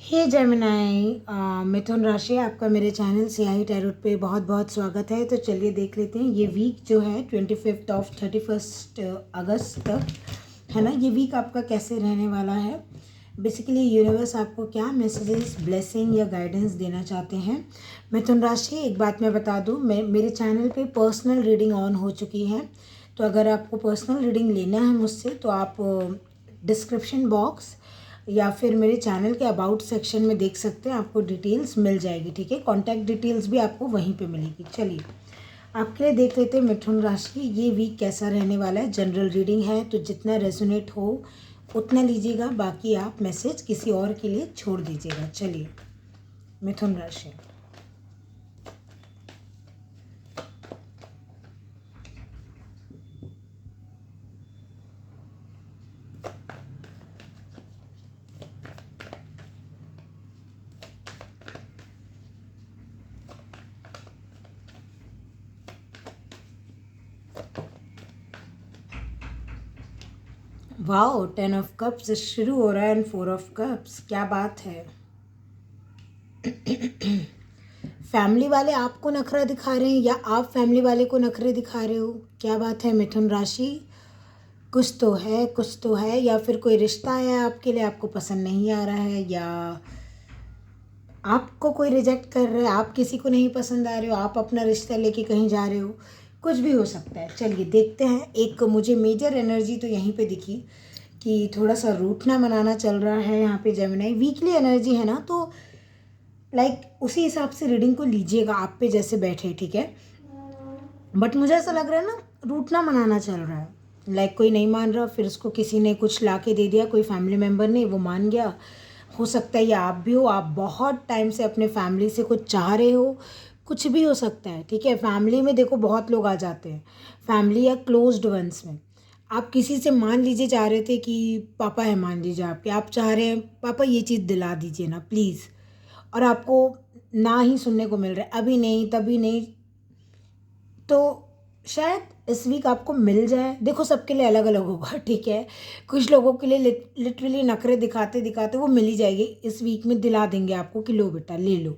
हे Gemini, मिथुन राशि, आपका मेरे चैनल सियाही टैरोट पे बहुत बहुत स्वागत है। तो चलिए देख लेते हैं ये वीक जो है 25 ऑफ 31 अगस्त तक है ना। ये वीक आपका कैसे रहने वाला है, बेसिकली यूनिवर्स आपको क्या मैसेजेस, ब्लेसिंग या गाइडेंस देना चाहते हैं। मिथुन राशि, एक बात मैं बता दूं, मेरे चैनल पे पर्सनल रीडिंग ऑन हो चुकी है। तो अगर आपको पर्सनल रीडिंग लेना है मुझसे तो आप डिस्क्रिप्शन बॉक्स या फिर मेरे चैनल के अबाउट सेक्शन में देख सकते हैं, आपको डिटेल्स मिल जाएगी। ठीक है, कॉन्टैक्ट डिटेल्स भी आपको वहीं पे मिलेगी। चलिए आपके लिए देख लेते हैं मिथुन राशि ये वीक कैसा रहने वाला है। जनरल रीडिंग है तो जितना रेजोनेट हो उतना लीजिएगा, बाकी आप मैसेज किसी और के लिए छोड़ दीजिएगा। चलिए मिथुन राशि, वाओ, 10 ऑफ कप्स शुरू हो रहा है एंड 4 ऑफ कप्स, क्या बात है। फैमिली वाले आपको नखरा दिखा रहे हैं या आप फैमिली वाले को नखरे दिखा रहे हो, क्या बात है मिथुन राशि। कुछ तो है, कुछ तो है, या फिर कोई रिश्ता है आपके लिए, आपको पसंद नहीं आ रहा है, या आपको कोई रिजेक्ट कर रहा है, आप किसी को नहीं पसंद आ रहे हो, आप अपना रिश्ता लेके कहीं जा रहे हो, कुछ भी हो सकता है। चलिए देखते हैं। एक मुझे मेजर एनर्जी तो यहीं पे दिखी कि थोड़ा सा रूठना मनाना चल रहा है यहाँ पे। जेमिनी वीकली एनर्जी है ना, तो उसी हिसाब से रीडिंग को लीजिएगा आप पे जैसे बैठे, ठीक है। बट मुझे ऐसा लग रहा है ना, रूठना मनाना चल रहा है। कोई नहीं मान रहा, फिर उसको किसी ने कुछ ला के दे दिया, कोई फैमिली मेम्बर ने, वो मान गया। हो सकता है ये आप भी हो, आप बहुत टाइम से अपने फैमिली से कुछ चाह रहे हो, कुछ भी हो सकता है। ठीक है, फैमिली में देखो बहुत लोग आ जाते हैं, फैमिली या क्लोज्ड वंस में। आप किसी से मान लीजिए चाह रहे थे कि पापा है, मान लीजिए आपके, आप चाह रहे हैं पापा ये चीज़ दिला दीजिए ना प्लीज़, और आपको ना ही सुनने को मिल रहा है, अभी नहीं तभी नहीं। तो शायद इस वीक आपको मिल जाए। देखो सबके लिए अलग अलग होगा, ठीक है। कुछ लोगों के लिए लिटरली नखरे दिखाते दिखाते वो मिल ही जाएगी, इस वीक में दिला देंगे आपको कि लो बेटा ले लो।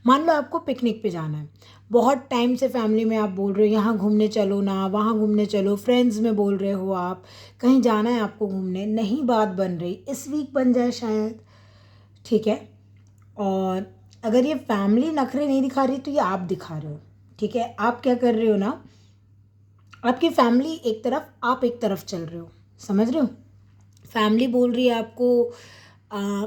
मान लो आपको पिकनिक पे जाना है, बहुत टाइम से फैमिली में आप बोल रहे हो यहाँ घूमने चलो ना, वहाँ घूमने चलो, फ्रेंड्स में बोल रहे हो आप कहीं जाना है आपको घूमने, नहीं बात बन रही, इस वीक बन जाए शायद। ठीक है, और अगर ये फैमिली नखरे नहीं दिखा रही तो ये आप दिखा रहे हो। ठीक है, आप क्या कर रहे हो ना, आपकी फैमिली एक तरफ, आप एक तरफ चल रहे हो, समझ रहे हो। फैमिली बोल रही है आपको आ,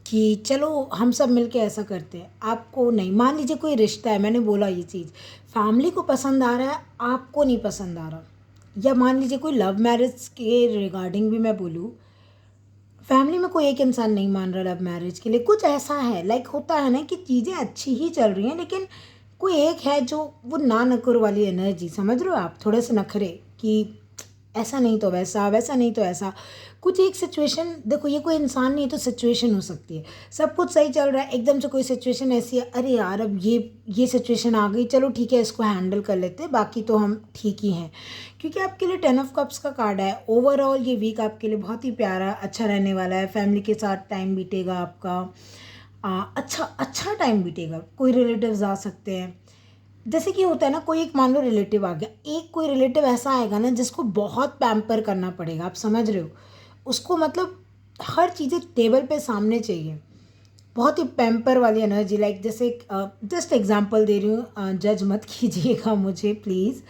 कि चलो हम सब मिलके ऐसा करते हैं, आपको नहीं। मान लीजिए कोई रिश्ता है, मैंने बोला ये चीज़, फैमिली को पसंद आ रहा है, आपको नहीं पसंद आ रहा। या मान लीजिए कोई लव मैरिज के रिगार्डिंग भी मैं बोलूँ, फैमिली में कोई एक इंसान नहीं मान रहा लव मैरिज के लिए, कुछ ऐसा है। होता है ना कि चीज़ें अच्छी ही चल रही हैं, लेकिन कोई एक है जो वो ना नकुर वाली एनर्जी, समझ रहे हो आप, थोड़े से नखरे कि ऐसा नहीं तो वैसा, वैसा नहीं तो ऐसा। कुछ एक सिचुएशन, देखो ये कोई इंसान नहीं है तो सिचुएशन हो सकती है। सब कुछ सही चल रहा है, एकदम से कोई सिचुएशन ऐसी है, अरे यार अब ये सिचुएशन आ गई, चलो ठीक है इसको हैंडल कर लेते हैं, बाकी तो हम ठीक ही हैं। क्योंकि आपके लिए 10 ऑफ कप्स का कार्ड है। ओवरऑल ये वीक आपके लिए बहुत ही प्यारा अच्छा रहने वाला है। फैमिली के साथ टाइम बीतेगा आपका, अच्छा अच्छा टाइम बीतेगा। कोई रिलेटिव्स आ सकते हैं, जैसे कि होता है ना, कोई एक मान लो रिलेटिव आ गया, एक कोई रिलेटिव ऐसा आएगा ना जिसको बहुत पैम्पर करना पड़ेगा, आप समझ रहे हो। उसको मतलब हर चीज़ें टेबल पे सामने चाहिए, बहुत ही पैम्पर वाली एनर्जी। जैसे जस्ट एग्जांपल दे रही हूँ, जज मत कीजिएगा मुझे प्लीज़,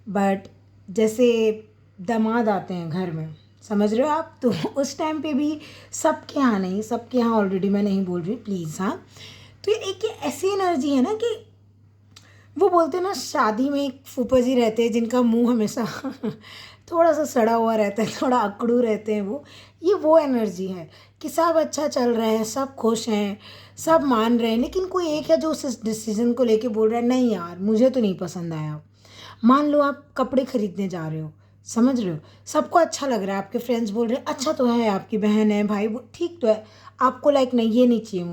बट जैसे दामाद आते हैं घर में, समझ रहे हो आप, तो उस टाइम पे भी सबके यहाँ नहीं, सबके यहाँ ऑलरेडी मैं नहीं बोल रही प्लीज़, हाँ। तो ये एक ऐसी एनर्जी है ना कि वो बोलते हैं ना, शादी में एक फूफा जी रहते हैं जिनका मुंह हमेशा थोड़ा सा सड़ा हुआ रहता है, थोड़ा अकड़ू रहते हैं वो एनर्जी है कि सब अच्छा चल रहा है, सब खुश हैं, सब मान रहे हैं, लेकिन कोई एक है जो उस डिसीजन को लेके बोल रहा है नहीं यार मुझे तो नहीं पसंद आया। मान लो आप कपड़े खरीदने जा रहे हो, समझ रहे हो, सबको अच्छा लग रहा है, आपके फ्रेंड्स बोल रहे हैं अच्छा तो है, आपकी बहन है, भाई वो ठीक तो है, आपको नहीं ये नहीं चाहिए,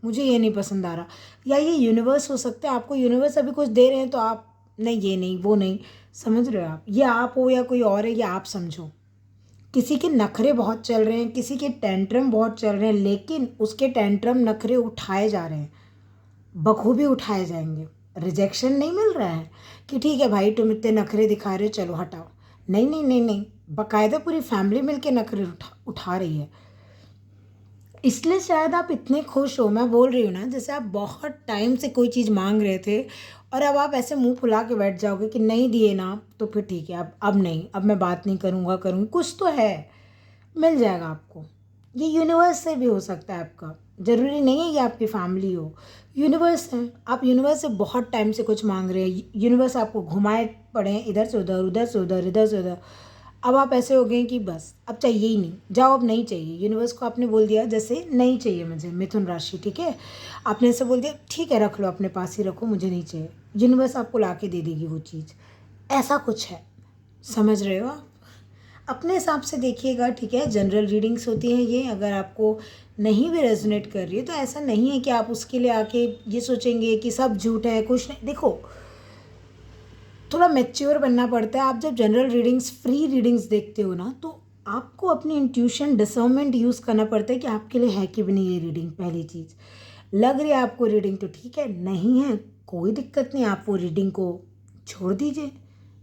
मुझे ये नहीं पसंद आ रहा। या ये यूनिवर्स हो सकता है, आपको यूनिवर्स अभी कुछ दे रहे हैं तो आप नहीं, ये नहीं वो नहीं, समझ रहे हो आप, ये आप हो या कोई और है, ये आप समझो। किसी के नखरे बहुत चल रहे हैं, किसी के टेंट्रम बहुत चल रहे हैं, लेकिन उसके टेंट्रम नखरे उठाए जा रहे हैं, बखूबी उठाए जाएंगे। रिजेक्शन नहीं मिल रहा है कि ठीक है भाई तुम इतने नखरे दिखा रहे हो चलो हटाओ। नहीं नहीं नहीं नहीं, बाकायदा पूरी फैमिली मिलके नखरे उठा रही है। इसलिए शायद आप इतने खुश हो। मैं बोल रही हूँ ना, जैसे आप बहुत टाइम से कोई चीज़ मांग रहे थे और अब आप ऐसे मुंह फुला के बैठ जाओगे कि नहीं दिए ना तो फिर ठीक है, अब नहीं, अब मैं बात नहीं करूँगा, करूँगी, कुछ तो है, मिल जाएगा आपको। ये यूनिवर्स से भी हो सकता है आपका, ज़रूरी नहीं है कि आपकी फैमिली हो। यूनिवर्स है, आप यूनिवर्स से बहुत टाइम से कुछ मांग रहे हैं, यूनिवर्स आपको घुमाए पड़े हैं इधर से उधर, उधर से उधर, इधर से उधर। अब आप ऐसे हो गए कि बस अब चाहिए ही नहीं, जाओ अब नहीं चाहिए। यूनिवर्स को आपने बोल दिया जैसे नहीं चाहिए मुझे मिथुन राशि, ठीक है, आपने ऐसे बोल दिया ठीक है रख लो अपने पास ही रखो, मुझे नहीं चाहिए। यूनिवर्स आपको ला के दे देगी वो चीज़, ऐसा कुछ है। समझ रहे हो आप? अपने हिसाब से देखिएगा, ठीक है। जनरल रीडिंग्स होती हैं ये, अगर आपको नहीं भी रेजोनेट कर रही है तो ऐसा नहीं है कि आप उसके लिए आके ये सोचेंगे कि सब झूठ है, कुछ नहीं। देखो, थोड़ा मैच्योर बनना पड़ता है। आप जब जनरल रीडिंग्स, फ्री रीडिंग्स देखते हो ना, तो आपको अपनी इंट्यूशन, डिसर्नमेंट यूज़ करना पड़ता है कि आपके लिए है कि भी नहीं ये रीडिंग। पहली चीज़, लग रही है आपको रीडिंग तो ठीक है, नहीं है कोई दिक्कत नहीं, आप वो रीडिंग को छोड़ दीजिए,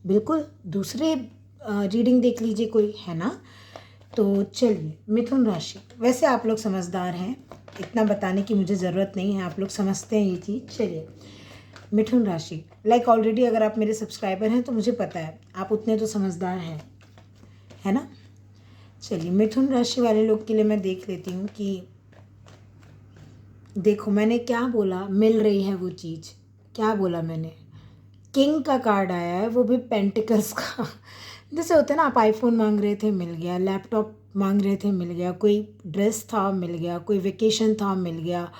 बिल्कुल दूसरे रीडिंग देख लीजिए कोई, है ना। तो चलिए, मिथुन राशि, वैसे आप लोग समझदार हैं, इतना बताने की मुझे ज़रूरत नहीं है, आप लोग समझते हैं ये चीज़। चलिए, मिथुन राशि, लाइक ऑलरेडी अगर आप मेरे सब्सक्राइबर हैं तो मुझे पता है आप उतने तो समझदार हैं, है ना। चलिए, मिथुन राशि वाले लोग के लिए मैं देख लेती हूँ कि देखो मैंने क्या बोला, मिल रही है वो चीज़, क्या बोला मैंने। किंग का कार्ड आया है, वो भी पेंटिकल्स का। जैसे होता है ना, आप आईफोन मांग रहे थे मिल गया, लैपटॉप मांग रहे थे मिल गया, कोई ड्रेस था मिल गया, कोई वेकेशन था मिल गया,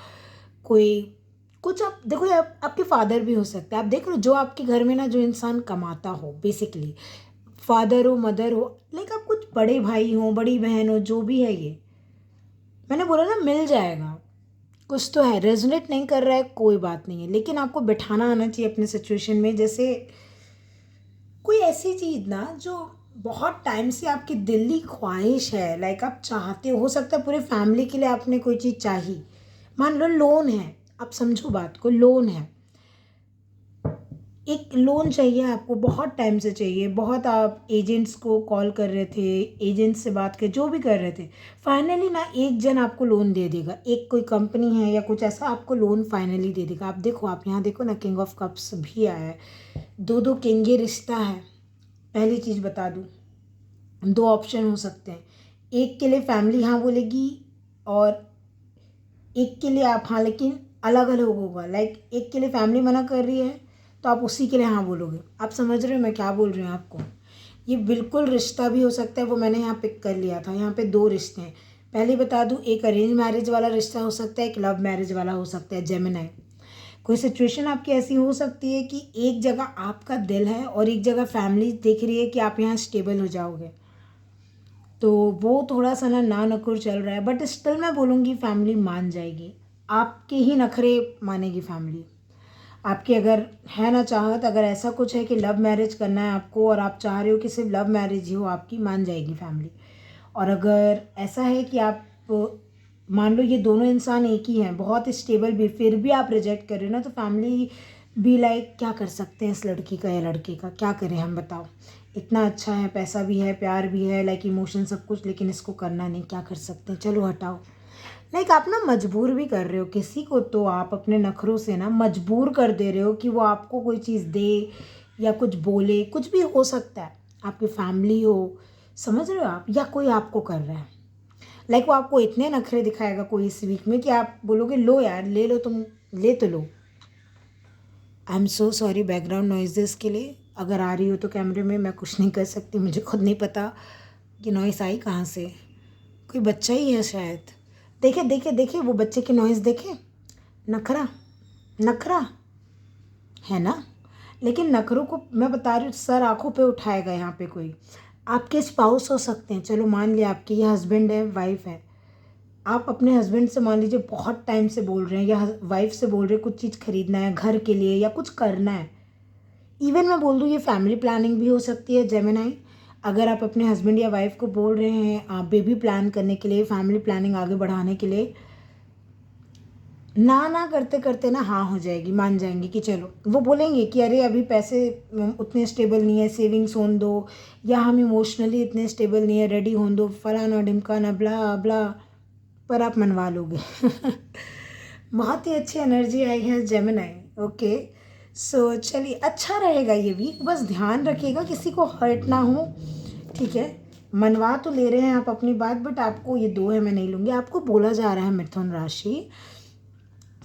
कोई कुछ। आप देखो, ये आपके फादर भी हो सकते हैं। आप देख लो, जो आपके घर में ना जो इंसान कमाता हो, बेसिकली फादर हो, मदर हो, लाइक आप कुछ बड़े भाई हो, बड़ी बहन हो, जो भी है, ये मैंने बोला ना मिल जाएगा। कुछ तो है, रेजोनेट नहीं कर रहा है कोई बात नहीं है, लेकिन आपको बिठाना आना चाहिए अपने सिचुएशन में। जैसे कोई ऐसी चीज़ ना जो बहुत टाइम से आपकी दिली ख्वाहिश है, लाइक आप चाहते हो सकता है पूरे फैमिली के लिए आपने कोई चीज़ चाहिए। मान लो लोन है, आप समझो बात को, लोन है, एक लोन चाहिए आपको, बहुत टाइम से चाहिए, बहुत आप एजेंट्स को कॉल कर रहे थे, एजेंट से बात कर, जो भी कर रहे थे, फाइनली ना एक जन आपको लोन दे देगा। एक कोई कंपनी है या कुछ ऐसा आपको लोन फाइनली दे देगा। आप देखो, आप यहाँ देखो ना, किंग ऑफ कप्स भी आया है, दो दो किंग, ये रिश्ता है। पहली चीज़ बता दूँ, दो ऑप्शन हो सकते हैं, एक के लिए फैमिली हाँ बोलेगी और एक के लिए आप हाँ, लेकिन अलग अलग होगा। लाइक एक के लिए फैमिली मना कर रही है तो आप उसी के लिए हाँ बोलोगे। आप समझ रहे हो मैं क्या बोल रही हूँ आपको। ये बिल्कुल रिश्ता भी हो सकता है, वो मैंने यहाँ पिक कर लिया था। यहाँ पे दो रिश्ते हैं, पहले बता दूँ, एक अरेंज मैरिज वाला रिश्ता हो सकता है, एक लव मैरिज वाला हो सकता है। जेमिनी, कोई सिचुएशन आपकी ऐसी हो सकती है कि एक जगह आपका दिल है और एक जगह फैमिली देख रही है कि आप यहाँ स्टेबल हो जाओगे, तो वो थोड़ा सा ना नकुर चल रहा है। बट स्टिल मैं बोलूँगी फैमिली मान जाएगी, आपके ही नखरे मानेगी फैमिली आपकी। अगर है ना चाहत, अगर ऐसा कुछ है कि लव मैरिज करना है आपको और आप चाह रहे हो कि सिर्फ लव मैरिज ही हो आपकी, मान जाएगी फैमिली। और अगर ऐसा है कि आप मान लो ये दोनों इंसान एक ही हैं, बहुत स्टेबल भी, फिर भी आप रिजेक्ट कर रहे हो ना, तो फैमिली भी लाइक क्या कर सकते हैं इस लड़की का या लड़के का, क्या करें हम, बताओ। इतना अच्छा है, पैसा भी है, प्यार भी है, लाइक इमोशन सब कुछ, लेकिन इसको करना नहीं, क्या कर सकते हैं, चलो हटाओ। लाइक आप ना मजबूर भी कर रहे हो किसी को, तो आप अपने नखरों से ना मजबूर कर दे रहे हो कि वो आपको कोई चीज़ दे या कुछ बोले, कुछ भी हो सकता है, आपकी फैमिली हो, समझ रहे हो आप, या कोई आपको कर रहा है। लाइक वो आपको इतने नखरे दिखाएगा कोई इस वीक में कि आप बोलोगे लो यार, ले लो, तुम ले तो लो। I am so sorry background noises के लिए, अगर आ रही हो तो कैमरे में मैं कुछ नहीं कर सकती, मुझे खुद नहीं पता कि नॉइस आई कहाँ से। कोई बच्चा ही है शायद, देखे देखे देखे वो बच्चे की नॉइज़ देखे, नखरा नखरा है ना। लेकिन नखरों को मैं बता रही हूँ, सर आँखों पे उठाएगा यहाँ पे कोई। आपके स्पाउस हो सकते हैं, चलो मान लिया आपके ये हस्बैंड है, वाइफ है, आप अपने हस्बैंड से मान लीजिए बहुत टाइम से बोल रहे हैं, या वाइफ से बोल रहे हैं कुछ चीज़ खरीदना है घर के लिए या कुछ करना है। इवन मैं बोल दूँ ये फैमिली प्लानिंग भी हो सकती है जेमिनी। अगर आप अपने हस्बैंड या वाइफ को बोल रहे हैं आप बेबी प्लान करने के लिए, फैमिली प्लानिंग आगे बढ़ाने के लिए, ना करते करते ना हाँ हो जाएगी, मान जाएंगे कि चलो, वो बोलेंगे कि अरे अभी पैसे उतने स्टेबल नहीं है, सेविंग्स होने दो, या हम इमोशनली इतने स्टेबल नहीं है, रेडी होने दो, फलाना ढिमकाना ब्ला ब्ला, पर आप मनवा लोगे। बहुत ही अच्छी एनर्जी आई है जेमिनी। ओके, सो चलिए, अच्छा रहेगा ये वीक, बस ध्यान रखिएगा किसी को हर्ट ना हो, ठीक है। मनवा तो ले रहे हैं आप अपनी बात, बट आपको ये 2 है, मैं नहीं लूँगी। आपको बोला जा रहा है मिथुन राशि,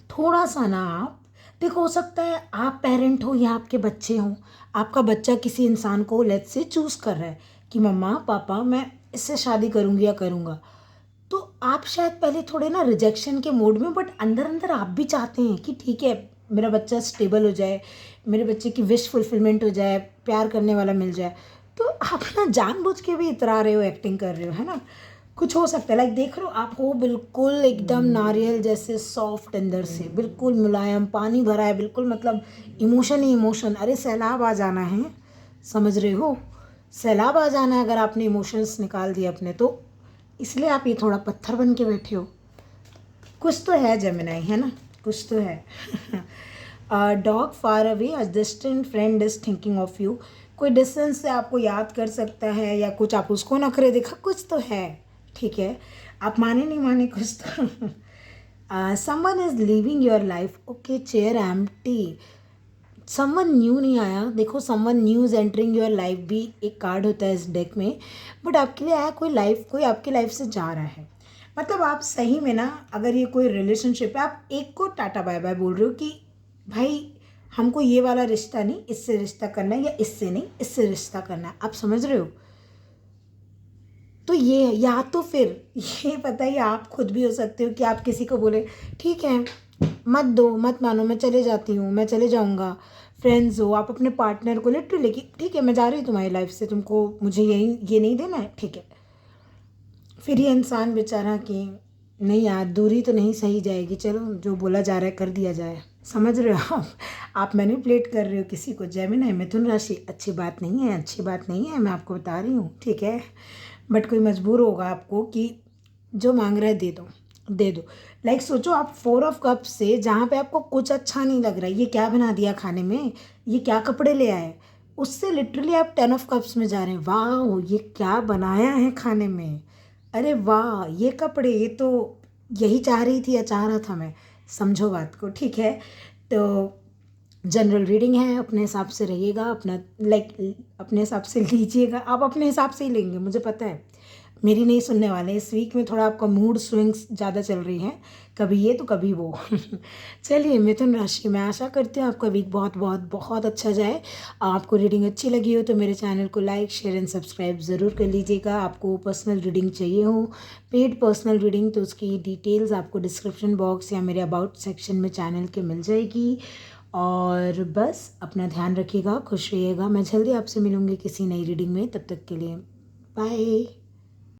थोड़ा सा ना आप देखो, हो सकता है आप पेरेंट हो या आपके बच्चे हों, आपका बच्चा किसी इंसान को लेट्स से चूज़ कर रहा है कि मम्मा पापा मैं इससे शादी करूँगी या करूँगा, तो आप शायद पहले थोड़े ना रिजेक्शन के मोड में, बट अंदर अंदर आप भी चाहते हैं कि ठीक है मेरा बच्चा स्टेबल हो जाए, मेरे बच्चे की विश फुलफिलमेंट हो जाए, प्यार करने वाला मिल जाए, तो आप ना जानबूझ के भी इतरा रहे हो, एक्टिंग कर रहे हो, है ना। कुछ हो सकता है, लाइक देख रहे हो आप हो बिल्कुल एकदम नारियल जैसे सॉफ्ट, अंदर से बिल्कुल मुलायम, पानी भरा है बिल्कुल, मतलब इमोशन ही इमोशन। अरे सैलाब आ जाना है, समझ रहे हो, सैलाब आ जाना है अगर आपने इमोशंस निकाल दिए अपने, तो इसलिए आप ये थोड़ा पत्थर बन के बैठे हो। कुछ तो है जेमिनी, है ना, कुछ तो है। Dog far away, a distant friend is thinking of you, कोई डिस्टेंस से आपको याद कर सकता है, या कुछ आप उसको नखरे देखा, कुछ तो है, ठीक है। आप माने नहीं माने, कुछ तो। Someone is living your life, okay, chair empty, someone new नहीं आया, देखो someone new is entering your life भी एक कार्ड होता है इस डेक में, बट आपके लिए आया कोई आपकी लाइफ से जा रहा है, मतलब आप सही में ना, अगर ये कोई रिलेशनशिप है, आप एक को टाटा बाय बाय बोल रहे हो कि भाई हमको ये वाला रिश्ता नहीं, इससे रिश्ता करना है, या इससे नहीं इससे रिश्ता करना है, आप समझ रहे हो। तो ये, या तो फिर ये पता ही, आप खुद भी हो सकते हो कि आप किसी को बोले ठीक है मत दो मत मानो, मैं चले जाती हूँ, मैं चले जाऊँगा, फ्रेंड्स हो, आप अपने पार्टनर को लिटरली कि ठीक है मैं जा रही हूँ तुम्हारी लाइफ से, तुमको मुझे ये नहीं देना है, ठीक है। फिर ये इंसान बेचारा कि नहीं यार, दूरी तो नहीं सही जाएगी, चलो जो बोला जा रहा है कर दिया जाए, समझ रहे हो आप मैनिपुलेट कर रहे हो किसी को। जेमिनी मिथुन राशि, अच्छी बात नहीं है, अच्छी बात नहीं है, मैं आपको बता रही हूँ, ठीक है। बट कोई मजबूर होगा आपको कि जो मांग रहा है दे दो, दे दो। लाइक सोचो आप 4 ऑफ कप्स से, जहाँ पे आपको कुछ अच्छा नहीं लग रहा है, ये क्या बना दिया खाने में, ये क्या कपड़े ले आए, उससे लिटरली आप 10 ऑफ कप्स में जा रहे हैं, वाह ये क्या बनाया है खाने में, अरे वाह ये कपड़े, ये तो यही चाह रही थी या चाह रहा था मैं, समझो बात को, ठीक है। तो जनरल रीडिंग है, अपने हिसाब से रहिएगा, अपना अपने हिसाब से लीजिएगा, आप अपने हिसाब से ही लेंगे, मुझे पता है, मेरी नहीं सुनने वाले। इस वीक में थोड़ा आपका मूड स्विंग्स ज़्यादा चल रही हैं, कभी ये तो कभी वो। चलिए मिथुन राशि, मैं आशा करती हूँ आपका वीक बहुत बहुत बहुत अच्छा जाए। आपको रीडिंग अच्छी लगी हो तो मेरे चैनल को लाइक शेयर एंड सब्सक्राइब ज़रूर कर लीजिएगा। आपको पर्सनल रीडिंग चाहिए हो, पेड पर्सनल रीडिंग, तो उसकी डिटेल्स आपको डिस्क्रिप्शन बॉक्स या मेरे अबाउट सेक्शन में चैनल के मिल जाएगी। और बस अपना ध्यान रखिएगा, खुश रहिएगा। मैं जल्दी आपसे मिलूँगी किसी नई रीडिंग में, तब तक के लिए बाय।